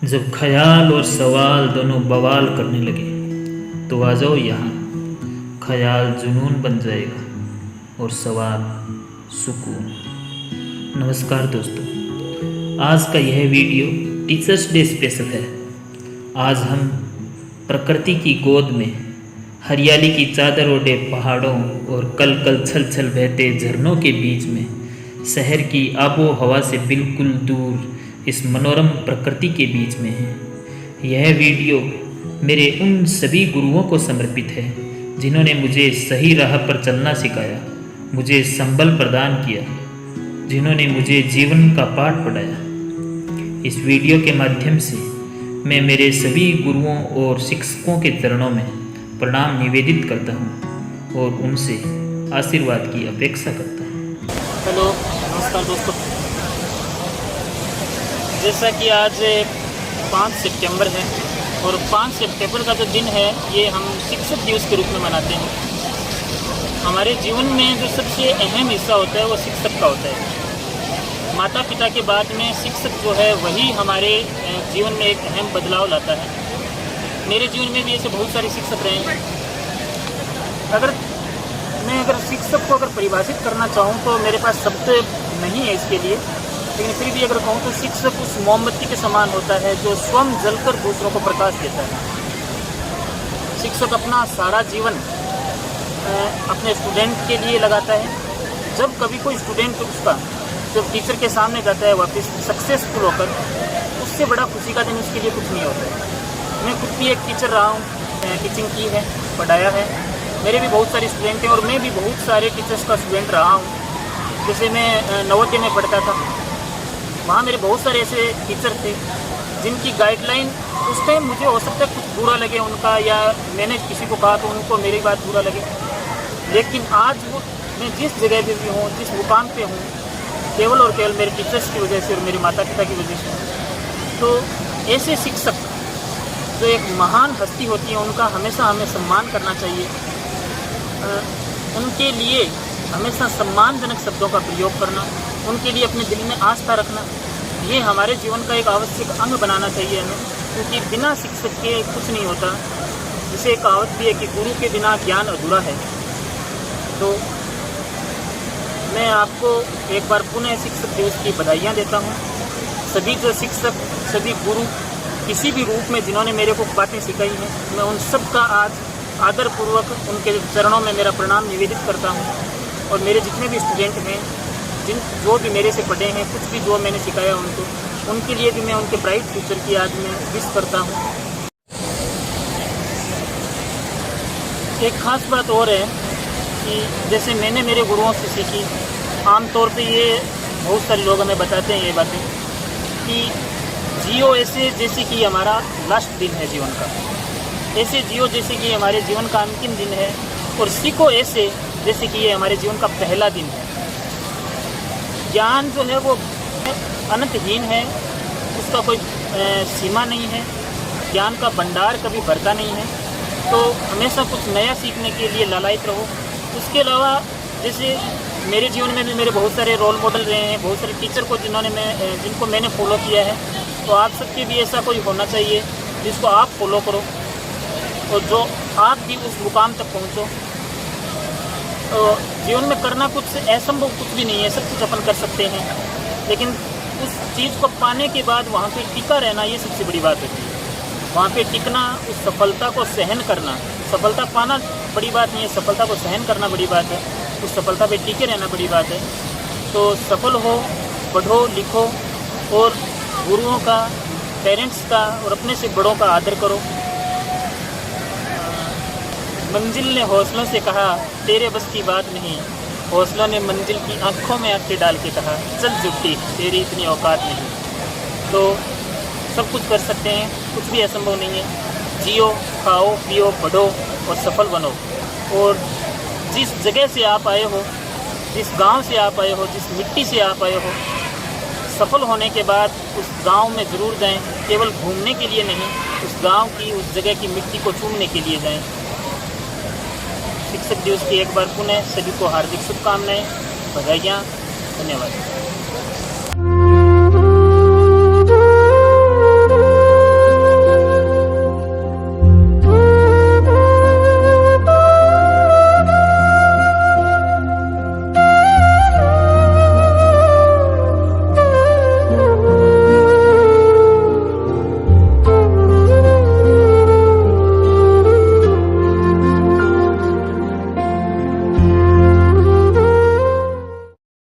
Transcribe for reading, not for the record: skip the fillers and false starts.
जब ख्याल और सवाल दोनों बवाल करने लगे तो आ जाओ यहाँ। ख्याल जुनून बन जाएगा और सवाल सुकून। नमस्कार दोस्तों, आज का यह वीडियो टीचर्स डे स्पेशल है। आज हम प्रकृति की गोद में हरियाली की चादर ओढ़े पहाड़ों और कल कल छल छल बहते झरनों के बीच में शहर की आबो हवा से बिल्कुल दूर इस मनोरम प्रकृति के बीच में है। यह वीडियो मेरे उन सभी गुरुओं को समर्पित है जिन्होंने मुझे सही राह पर चलना सिखाया, मुझे संबल प्रदान किया, जिन्होंने मुझे जीवन का पाठ पढ़ाया। इस वीडियो के माध्यम से मैं मेरे सभी गुरुओं और शिक्षकों के चरणों में प्रणाम निवेदित करता हूँ और उनसे आशीर्वाद की अपेक्षा करता हूँ। हेलो, नमस्कार दोस्तों। जैसा कि आज 5 सितंबर है और 5 सितंबर का जो दिन है ये हम शिक्षक दिवस के रूप में मनाते हैं। हमारे जीवन में जो सबसे अहम हिस्सा होता है वो शिक्षक का होता है। माता पिता के बाद में शिक्षक जो है वही हमारे जीवन में एक अहम बदलाव लाता है। मेरे जीवन में भी ऐसे बहुत सारे शिक्षक रहे हैं। अगर शिक्षक को अगर परिभाषित करना चाहूँ तो मेरे पास शब्द नहीं है इसके लिए, लेकिन फिर भी अगर कहूँ तो शिक्षक उस मोमबत्ती के समान होता है जो स्वयं जलकर दूसरों को प्रकाश देता है। शिक्षक अपना सारा जीवन अपने स्टूडेंट के लिए लगाता है। जब कभी कोई स्टूडेंट उसका जब टीचर के सामने जाता है वापस सक्सेसफुल होकर, उससे बड़ा खुशी का दिन उसके लिए कुछ नहीं होता है। मैं खुद भी एक टीचर रहा हूँ, टीचिंग की है, पढ़ाया है। मेरे भी बहुत सारे स्टूडेंट हैं और मैं भी बहुत सारे टीचर्स का स्टूडेंट रहा हूँ। जैसे मैं नवोदय में पढ़ता था, वहाँ मेरे बहुत सारे ऐसे टीचर थे जिनकी गाइडलाइन उस टाइम मुझे हो सकता है कुछ बुरा लगे उनका, या मैंने किसी को कहा तो उनको मेरी बात बुरा लगे, लेकिन आज वो मैं जिस जगह पे भी हूँ, जिस मुकाम पे हूँ, केवल और केवल मेरे टीचर्स की वजह से और मेरे माता पिता की वजह से। तो ऐसे शिक्षक जो एक महान हस्ती होती है उनका हमेशा हमें सम्मान करना चाहिए। उनके लिए हमेशा सम्मानजनक शब्दों का प्रयोग करना, उनके लिए अपने दिल में आस्था रखना, ये हमारे जीवन का एक आवश्यक अंग बनाना चाहिए हमें, क्योंकि बिना शिक्षक के कुछ नहीं होता। जिसे एक कहावत भी है कि गुरु के बिना ज्ञान अधूरा है। तो मैं आपको एक बार पुनः शिक्षक दिवस की बधाइयाँ देता हूँ। सभी जो शिक्षक, सभी गुरु किसी भी रूप में जिन्होंने मेरे को बातें सिखाई हैं, मैं उन सब का आज आदरपूर्वक उनके चरणों में मेरा प्रणाम निवेदित करता हूँ। और मेरे जितने भी स्टूडेंट हैं, जो भी मेरे से पढ़े हैं, कुछ भी जो मैंने सिखाया उनको, उनके लिए भी मैं उनके ब्राइट फ्यूचर की आज मैं विश करता हूँ। एक ख़ास बात और है कि जैसे मैंने मेरे गुरुओं से सीखी, आमतौर पे ये बहुत सारे लोग हमें बताते हैं ये बातें कि जियो ऐसे जैसे कि हमारा लास्ट दिन है जीवन का, ऐसे जियो जैसे कि हमारे जीवन का अंतिम दिन है, और सीखो ऐसे जैसे कि ये हमारे जीवन का पहला दिन है। ज्ञान जो है वो अनंतहीन है, उसका कोई सीमा नहीं है, ज्ञान का भंडार कभी भरता नहीं है। तो हमेशा कुछ नया सीखने के लिए लालायित रहो। उसके अलावा जैसे मेरे जीवन में भी मेरे बहुत सारे रोल मॉडल रहे हैं, बहुत सारे टीचर को जिनको मैंने फॉलो किया है। तो आप सबके भी ऐसा कोई होना चाहिए जिसको आप फॉलो करो और जो आप भी उस मुकाम तक पहुँचो। तो जीवन में करना कुछ असंभव कुछ भी नहीं है, सब कुछ अपन कर सकते हैं, लेकिन उस चीज़ को पाने के बाद वहाँ पे टिका रहना, ये सबसे बड़ी बात होती है। वहाँ पे टिकना, उस सफलता को सहन करना, सफलता पाना बड़ी बात नहीं है, सफलता को सहन करना बड़ी बात है, उस सफलता पे टिके रहना बड़ी बात है। तो सफल हो, पढ़ो, लिखो और गुरुओं का, पेरेंट्स का और अपने से बड़ों का आदर करो। मंजिल ने हौसलों से कहा तेरे बस की बात नहीं, हौसलों ने मंजिल की आंखों में आंखें डाल के कहा चल जुट्टी तेरी इतनी औकात नहीं। तो सब कुछ कर सकते हैं, कुछ भी असंभव नहीं है। जियो, खाओ, पियो, पढ़ो और सफल बनो। और जिस जगह से आप आए हो, जिस गांव से आप आए हो, जिस मिट्टी से आप आए हो, सफल होने के बाद उस गांव में ज़रूर जाएं, केवल घूमने के लिए नहीं, उस गांव की, उस जगह की मिट्टी को चूमने के लिए जाएं। शिक्षक दिवस की एक बार पुनः सभी को हार्दिक शुभकामनाएं, बधाइयाँ, धन्यवाद।